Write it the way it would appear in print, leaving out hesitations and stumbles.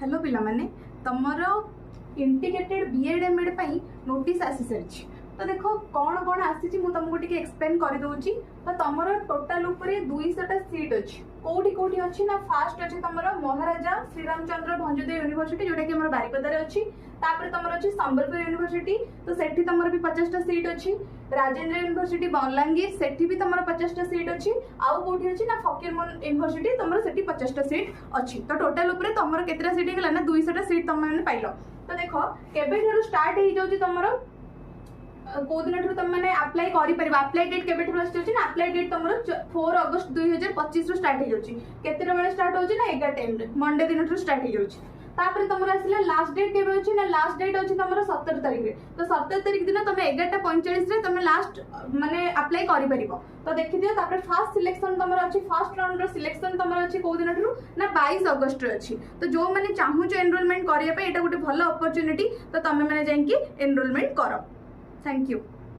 Hello पिला माने तमर इंटीग्रेटेड बीएड एमएड पाई नोटिस आसी सारी तो देखो कौन कौन आसी मु तुमको टिके एक्सप्लेन कर दउची। तो तमर टोटल ऊपर 200टा सीट अछि कोठी कोठी अछि ना। फास्ट अछि तमर महाराजा श्रीरामचंद्र भंजदेव यूनिवर्सिटी जोटा कि हमर बारिपदा रे अछि। तापर तमर अछि संबलपुर यूनिवर्सिटी तो सेठी तमर भी 50टा सीट अछि। राजेंद्र यूनिवर्सिटी बलांगीर सेठी भी तमर 50टा सीट अछि। आउ कोठी अछि ना फकीरमोहन यूनिवर्सिटी तमर सेठी 50टा सीट अछि। तो टोटल ऊपर तमर केतरा सीट गेला ना 200टा सीट तम माने पाइलो। तो देखो केबे ठरो स्टार्ट हे जाउची तमर को दिन तुम मैंने अप्लाई कर अप्लाई डेट केबे ना अप्लाई डेट तुम 4 अगस्त 2025 स्टार्ट हो केते बेले स्टार्ट हो ना 11 टाइम मंडे दिन स्टार्ट हो तापर तुम आसला लास्ट डेट केबे होची ना लास्ट डेट होची तुम 17 तारिख रे। तो 17 तारिख दिन तुम 11:45 रे तुम लास्ट माने अप्लाई करि परिबो। तो देखि दियो तापर फर्स्ट सिलेक्शन तुम अछि फर्स्ट राउंड रो सिलेक्शन तुम अछि को दिन ना 22 अगस्त रे अछि। तो जो माने चाहू जो एनरोलमेंट करिया पे एटा गोटे भलो अपॉर्चुनिटी तो तुम माने जाई कि एनरोलमेंट करो। Thank you.